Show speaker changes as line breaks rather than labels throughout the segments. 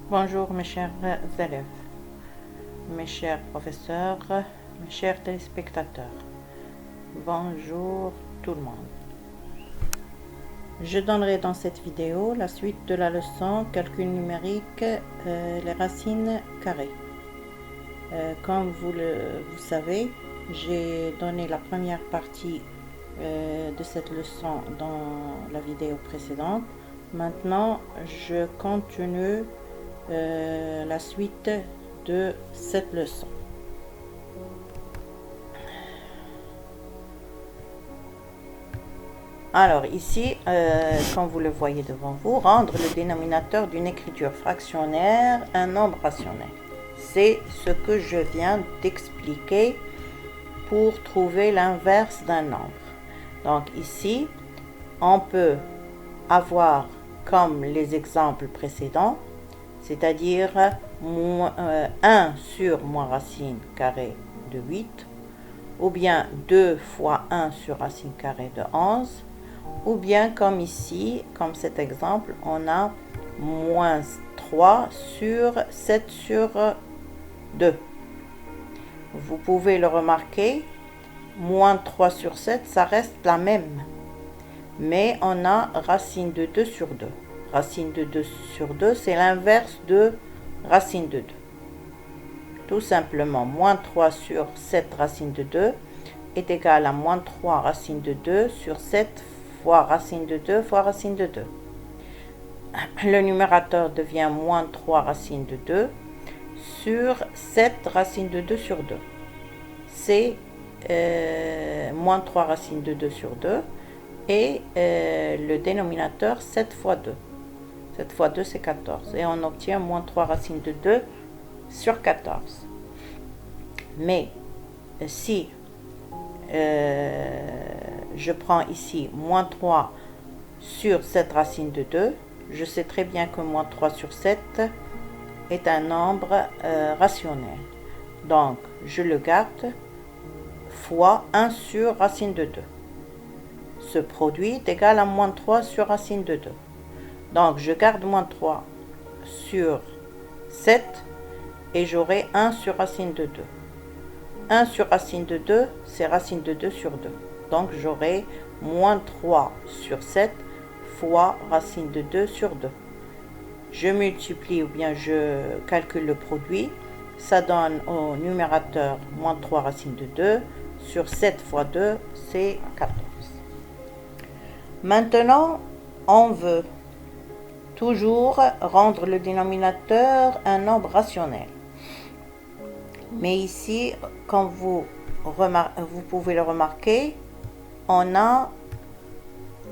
Bonjour mes chers élèves, mes chers professeurs, mes chers téléspectateurs. Bonjour tout le monde. Je donnerai dans cette vidéo la suite de la leçon calcul numérique, les racines carrées. Comme vous savez, j'ai donné la première partie de cette leçon dans la vidéo précédente. Maintenant, je continue la suite de cette leçon. Alors ici, comme vous le voyez devant vous, rendre le dénominateur d'une écriture fractionnaire un nombre rationnel. C'est ce que je viens d'expliquer pour trouver l'inverse d'un nombre. Donc ici, on peut avoir comme les exemples précédents, c'est-à-dire 1 sur moins racine carrée de 8, ou bien 2 fois 1 sur racine carrée de 11, ou bien comme ici, comme cet exemple, on a moins 3 sur 7 sur 2. Vous pouvez le remarquer, moins 3 sur 7, ça reste la même. Mais on a racine de 2 sur 2. Racine de 2 sur 2, c'est l'inverse de racine de 2. Tout simplement, moins 3 sur 7 racine de 2 est égal à moins 3 racine de 2 sur 7 fois racine de 2 fois racine de 2. Le numérateur devient moins 3 racine de 2 sur 7 racine de 2 sur 2. C'est moins 3 racine de 2 sur 2. Et le dénominateur 7 fois 2. 7 fois 2, c'est 14. Et on obtient moins 3 racine de 2 sur 14. Mais si je prends ici moins 3 sur 7 racine de 2, je sais très bien que moins 3 sur 7 est un nombre rationnel. Donc, je le garde fois 1 sur racine de 2. Ce produit est égal à moins 3 sur racine de 2. Donc, je garde moins 3 sur 7 et j'aurai 1 sur racine de 2. 1 sur racine de 2, c'est racine de 2 sur 2. Donc, j'aurai moins 3 sur 7 fois racine de 2 sur 2. Je multiplie ou bien je calcule le produit. Ça donne au numérateur moins 3 racine de 2 sur 7 fois 2, c'est 14. Maintenant, on veut toujours rendre le dénominateur un nombre rationnel. Mais ici, comme vous pouvez le remarquer, on a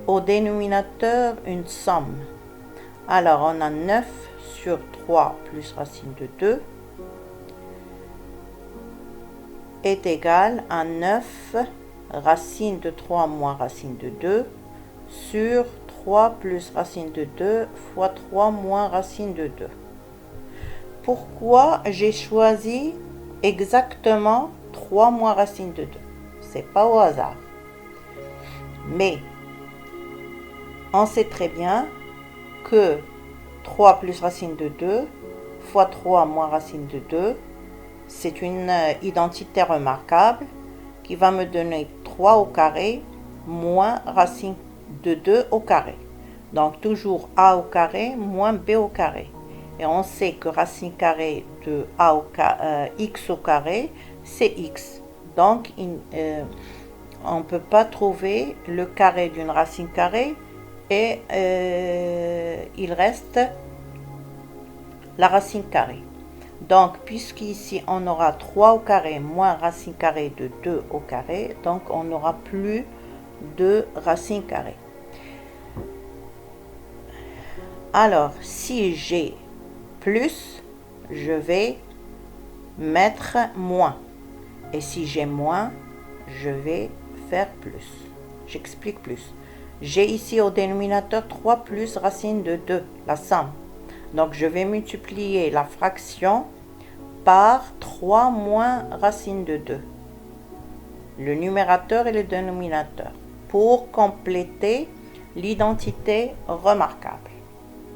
au dénominateur une somme. Alors, on a 9 sur 3 plus racine de 2 est égal à 9 racine de 3 moins racine de 2 sur 3 plus racine de 2 fois 3 moins racine de 2. Pourquoi j'ai choisi exactement 3 moins racine de 2? C'est pas au hasard. Mais on sait très bien que 3 plus racine de 2 fois 3 moins racine de 2, c'est une identité remarquable qui va me donner 3 au carré moins racine de 2 au carré. Donc toujours a au carré moins b au carré. Et on sait que racine carrée de x au carré, c'est x. Donc on ne peut pas trouver le carré d'une racine carrée et il reste la racine carrée. Donc, puisqu'ici on aura 3 au carré moins racine carrée de 2 au carré, donc on n'aura plus de racine carrée. Alors, si j'ai plus, je vais mettre moins. Et si j'ai moins, je vais faire plus. J'explique plus. J'ai ici au dénominateur 3 plus racine de 2, la somme. Donc, je vais multiplier la fraction par 3 moins racine de 2. Le numérateur et le dénominateur. Pour compléter l'identité remarquable.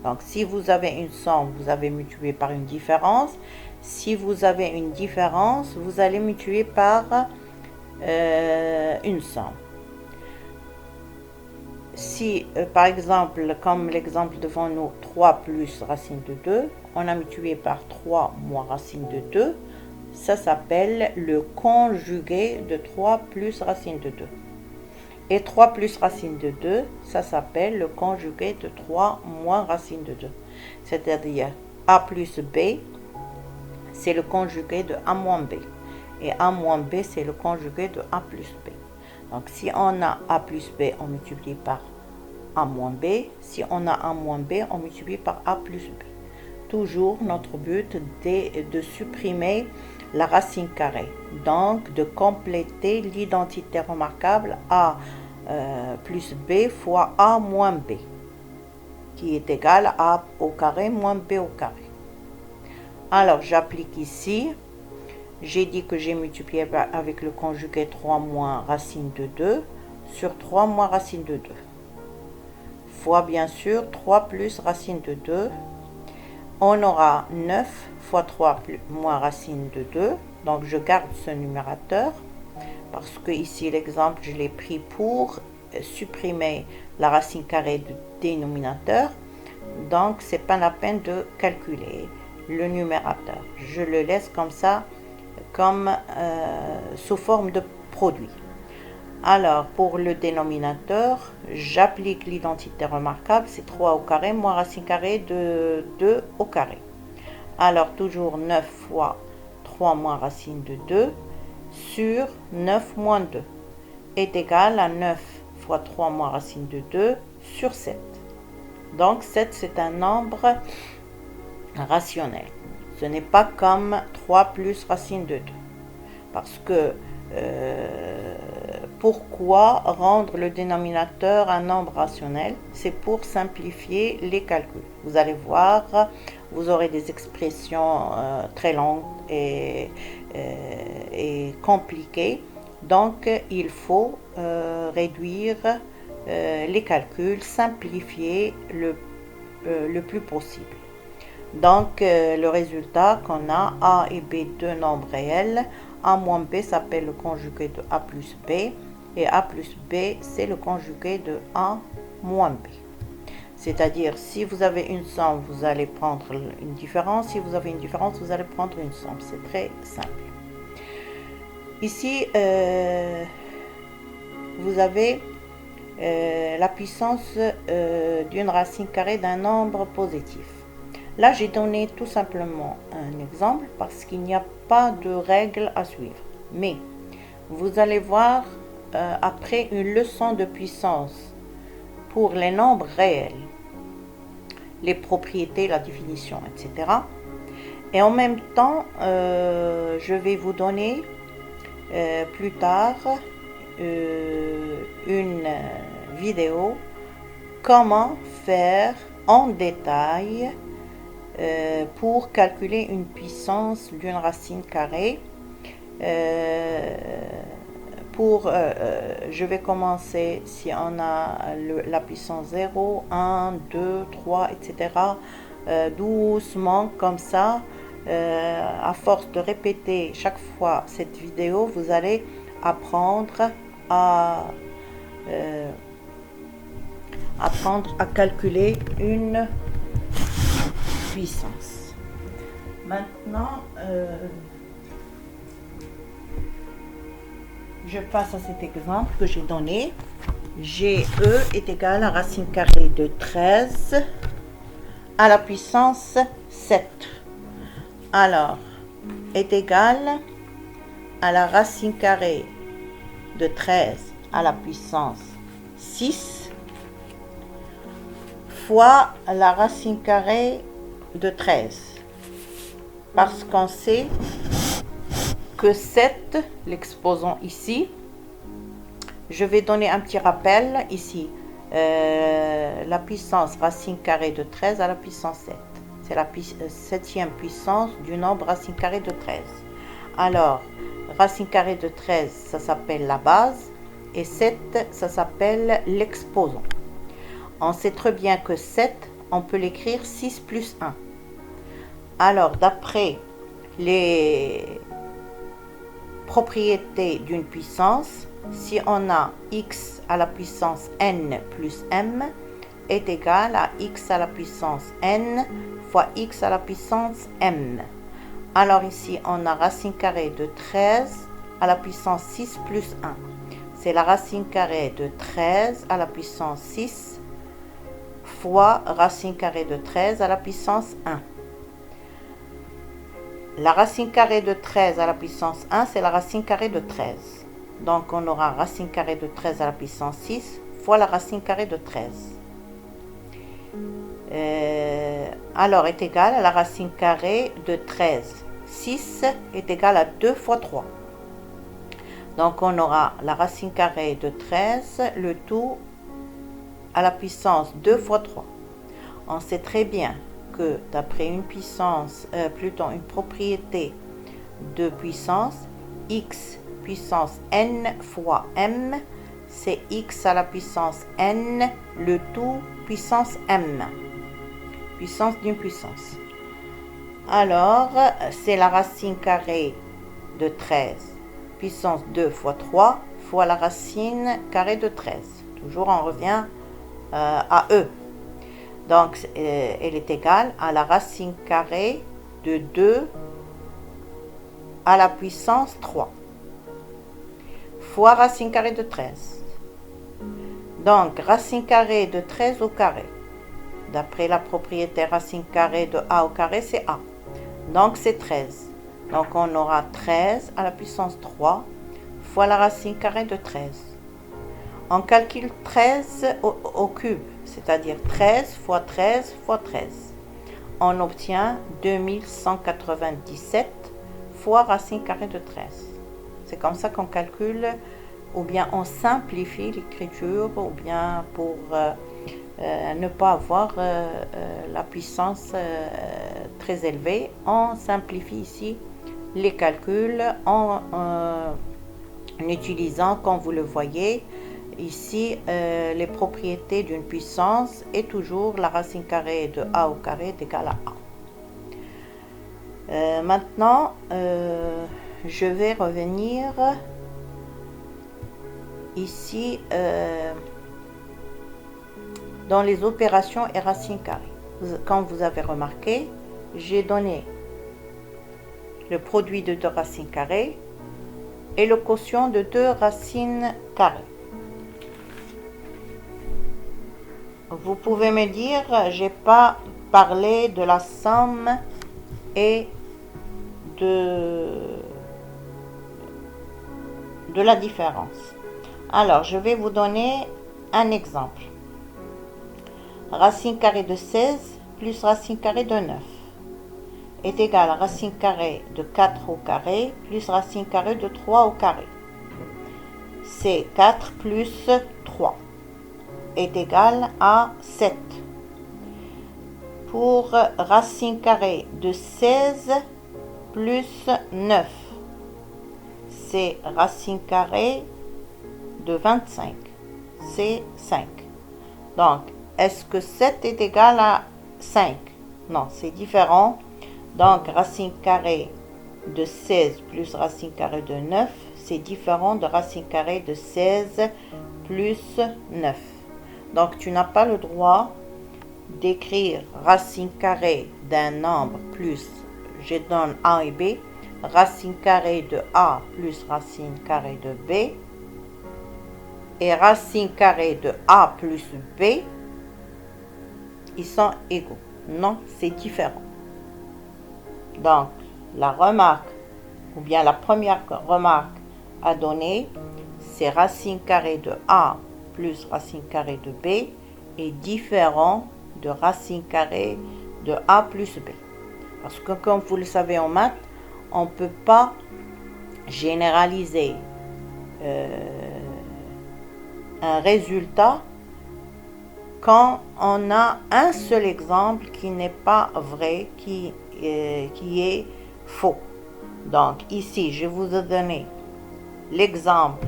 Donc, si vous avez une somme, vous avez multiplié par une différence. Si vous avez une différence, vous allez multiplier par une somme. Si, par exemple, comme l'exemple devant nous, 3 plus racine de 2, on a multiplié par 3 moins racine de 2, ça s'appelle le conjugué de 3 plus racine de 2. Et 3 plus racine de 2, ça s'appelle le conjugué de 3 moins racine de 2. C'est-à-dire a plus b, c'est le conjugué de a moins b. Et a moins b, c'est le conjugué de a plus b. Donc, si on a a plus b, on multiplie par a moins b. Si on a a moins b, on multiplie par a plus b. Toujours, notre but est de supprimer la racine carrée. Donc, de compléter l'identité remarquable a plus b fois a moins b, qui est égal à a au carré moins b au carré. Alors, j'applique ici. J'ai dit que j'ai multiplié avec le conjugué 3 moins racine de 2 sur 3 moins racine de 2. Fois bien sûr 3 plus racine de 2. On aura 9 fois 3 moins racine de 2. Donc je garde ce numérateur parce que ici l'exemple je l'ai pris pour supprimer la racine carrée du dénominateur. Donc c'est pas la peine de calculer le numérateur. Je le laisse comme ça, comme sous forme de produit. Alors, pour le dénominateur, j'applique l'identité remarquable, c'est 3 au carré moins racine carrée de 2 au carré. Alors, toujours 9 fois 3 moins racine de 2 sur 9 moins 2 est égal à 9 fois 3 moins racine de 2 sur 7. Donc, 7, c'est un nombre rationnel. Ce n'est pas comme 3 plus racine de 2. Parce que, pourquoi rendre le dénominateur un nombre rationnel? C'est pour simplifier les calculs. Vous allez voir, vous aurez des expressions très longues et compliquées. Donc, il faut réduire les calculs, simplifier le plus possible. Donc, le résultat qu'on a et b, deux nombres réels. A moins b s'appelle le conjugué de a plus b. Et a plus b, c'est le conjugué de a moins b. C'est-à-dire, si vous avez une somme, vous allez prendre une différence. Si vous avez une différence, vous allez prendre une somme. C'est très simple. Ici, vous avez la puissance d'une racine carrée d'un nombre positif. Là, j'ai donné tout simplement un exemple parce qu'il n'y a pas de règle à suivre. Mais vous allez voir après une leçon de puissance pour les nombres réels, les propriétés, la définition, etc. Et en même temps, je vais vous donner plus tard une vidéo comment faire en détail pour calculer une puissance d'une racine carrée. Je vais commencer si on a la puissance 0, 1, 2, 3, etc. Doucement comme ça. À force de répéter chaque fois cette vidéo, vous allez apprendre à calculer une puissance. Maintenant, je passe à cet exemple que j'ai donné. GE est égal à racine carrée de 13 à la puissance 7. Alors, est égal à la racine carrée de 13 à la puissance 6 fois la racine carrée de 13. Parce qu'on sait que 7, l'exposons ici, je vais donner un petit rappel ici. La puissance racine carrée de 13 à la puissance 7. C'est la septième puissance du nombre racine carrée de 13. Alors, racine carrée de 13, ça s'appelle la base, et 7, ça s'appelle l'exposant. On sait très bien que 7, on peut l'écrire 6 plus 1. Alors, d'après les propriétés d'une puissance, si on a x à la puissance n plus m est égal à x à la puissance n fois x à la puissance m. Alors ici, on a racine carrée de 13 à la puissance 6 plus 1. C'est la racine carrée de 13 à la puissance 6 fois racine carrée de 13 à la puissance 1. La racine carrée de 13 à la puissance 1, c'est la racine carrée de 13. Donc, on aura racine carrée de 13 à la puissance 6 fois la racine carrée de 13. Alors, est égal à la racine carrée de 13. 6 est égal à 2 fois 3. Donc, on aura la racine carrée de 13, le tout à la puissance 2 fois 3. On sait très bien que d'après une puissance, une propriété de puissance, x puissance n fois m, c'est x à la puissance n, le tout puissance m, puissance d'une puissance. Alors, c'est la racine carrée de 13, puissance 2 fois 3, fois la racine carrée de 13. Toujours, on revient à e. Donc, elle est égale à la racine carrée de 2 à la puissance 3 fois racine carrée de 13. Donc, racine carrée de 13 au carré. D'après la propriété racine carrée de a au carré, c'est a. Donc, c'est 13. Donc, on aura 13 à la puissance 3 fois la racine carrée de 13. On calcule 13 au cube, c'est-à-dire 13 fois 13 fois 13. On obtient 2197 fois racine carrée de 13. C'est comme ça qu'on calcule, ou bien on simplifie l'écriture, ou bien pour ne pas avoir la puissance très élevée, on simplifie ici les calculs en utilisant, comme vous le voyez, ici, les propriétés d'une puissance est toujours la racine carrée de a au carré est égale à a. Maintenant, je vais revenir ici dans les opérations et racines carrées. Comme vous avez remarqué, j'ai donné le produit de 2 racines carrées et le quotient de 2 racines carrées. Vous pouvez me dire, j'ai pas parlé de la somme et de la différence. Alors, je vais vous donner un exemple. Racine carrée de 16 plus racine carrée de 9 est égal à racine carrée de 4 au carré plus racine carrée de 3 au carré. C'est 4 plus 3 est égal à 7. Pour racine carrée de 16 plus 9, c'est racine carrée de 25, c'est 5. Donc, est-ce que 7 est égal à 5? Non, c'est différent. Donc, racine carrée de 16 plus racine carrée de 9, c'est différent de racine carrée de 16 plus 9. Donc, tu n'as pas le droit d'écrire racine carrée d'un nombre plus, je donne a et b, racine carrée de a plus racine carrée de b, et racine carrée de a plus b, ils sont égaux. Non, c'est différent. Donc, la remarque, ou bien la première remarque à donner, c'est racine carrée de a plus racine carrée de b est différent de racine carrée de a plus b. Parce que comme vous le savez en maths, on ne peut pas généraliser un résultat quand on a un seul exemple qui n'est pas vrai, qui est faux. Donc ici, je vous ai donné l'exemple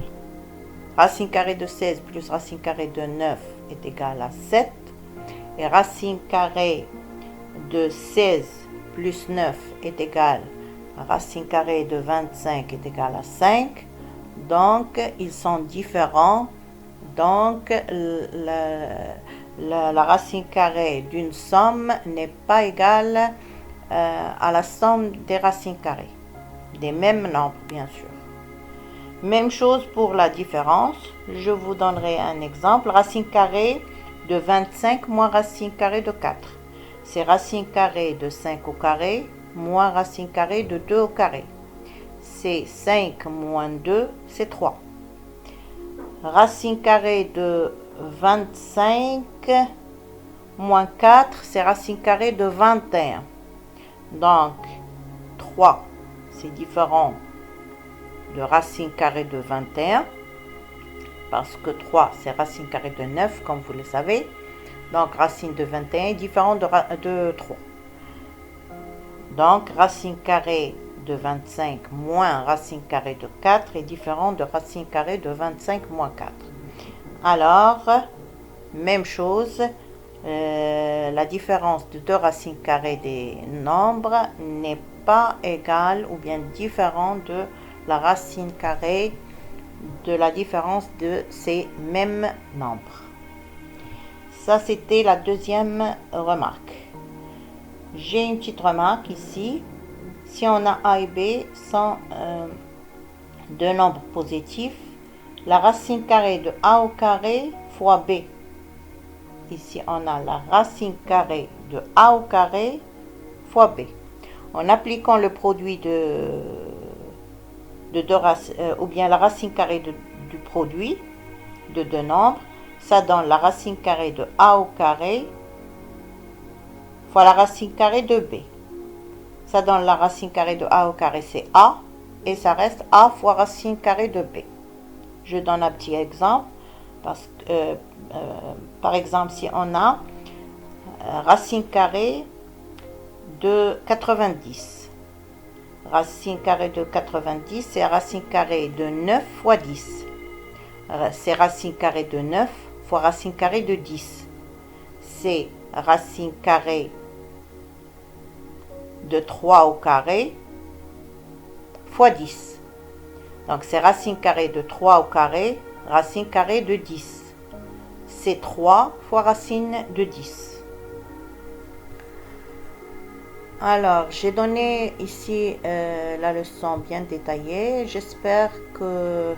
racine carrée de 16 plus racine carrée de 9 est égal à 7. et racine carrée de 16 plus 9 est égal à racine carrée de 25 est égal à 5. Donc, ils sont différents. Donc, la racine carrée d'une somme n'est pas égale à la somme des racines carrées, des mêmes nombres, bien sûr. Même chose pour la différence. Je vous donnerai un exemple. Racine carrée de 25 moins racine carrée de 4. C'est racine carrée de 5 au carré moins racine carrée de 2 au carré. C'est 5 moins 2, c'est 3. Racine carrée de 25 moins 4, c'est racine carrée de 21. Donc, 3, c'est différent de racine carrée de 21, parce que 3, c'est racine carrée de 9, comme vous le savez. Donc, racine de 21 est différent de 3. Donc, racine carrée de 25 moins racine carrée de 4 est différent de racine carrée de 25 moins 4. Alors, même chose, la différence de deux racines carrées des nombres n'est pas égale ou bien différente de la racine carrée de la différence de ces mêmes nombres. Ça, c'était la deuxième remarque. J'ai une petite remarque ici. Si on a A et B sont deux nombres positifs, la racine carrée de A au carré fois B. Ici, on a la racine carrée de A au carré fois B. En appliquant le produit de deux racines, ou bien la racine carrée du produit de deux nombres, ça donne la racine carrée de A au carré fois la racine carrée de B. Ça donne la racine carrée de A au carré, c'est A, et ça reste A fois racine carrée de B. Je donne un petit exemple, parce que, par exemple, si on a racine carrée de 90, racine carrée de 90, c'est racine carrée de 9 fois 10. C'est racine carrée de 9 fois racine carrée de 10. C'est racine carrée de 3 au carré fois 10. Donc, c'est racine carrée de 3 au carré, racine carrée de 10. C'est 3 fois racine de 10. Alors, j'ai donné ici la leçon bien détaillée. J'espère que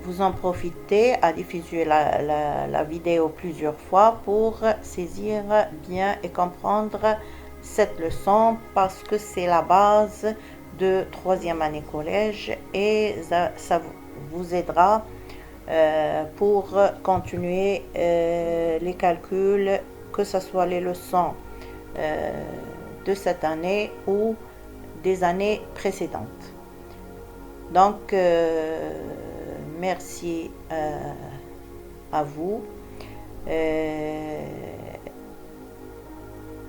vous en profitez à diffuser la vidéo plusieurs fois pour saisir bien et comprendre cette leçon, parce que c'est la base de troisième année collège et ça vous aidera pour continuer les calculs, que ce soit les leçons de cette année ou des années précédentes. Donc, merci à vous et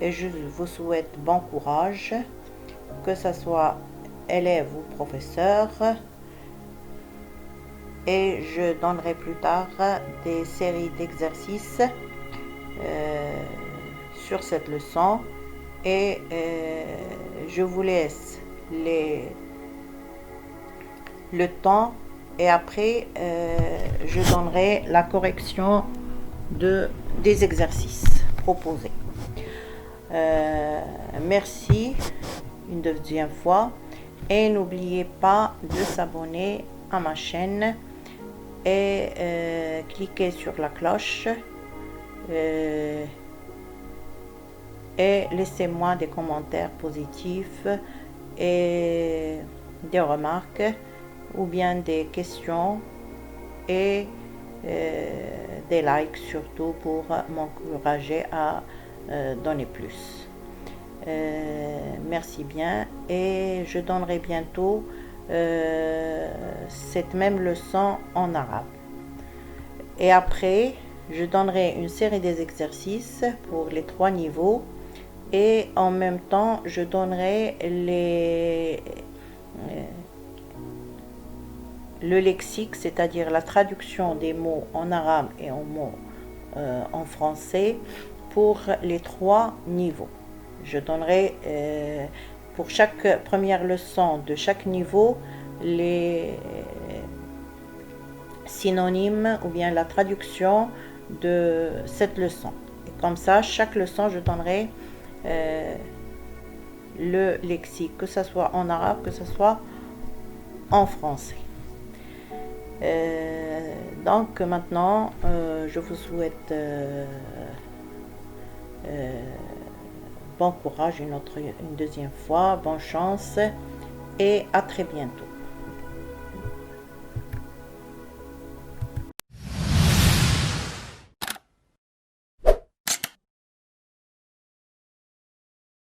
je vous souhaite bon courage, que ce soit élève ou professeur, et je donnerai plus tard des séries d'exercices sur cette leçon, et je vous laisse le temps, et après je donnerai la correction des exercices proposés. Merci une deuxième fois, et n'oubliez pas de s'abonner à ma chaîne et cliquez sur la cloche et laissez-moi des commentaires positifs et des remarques ou bien des questions, et des likes surtout pour m'encourager à donner plus. Merci bien, et je donnerai bientôt cette même leçon en arabe. Et après, je donnerai une série des exercices pour les 3 niveaux, et en même temps, je donnerai le lexique, c'est-à-dire la traduction des mots en arabe et en mots en français pour les 3 niveaux. Je donnerai pour chaque première leçon de chaque niveau les synonymes ou bien la traduction de cette leçon. Et comme ça, chaque leçon, je donnerai le lexique, que ce soit en arabe, que ce soit en français. Donc maintenant, je vous souhaite bon courage une deuxième fois, bonne chance et à très bientôt.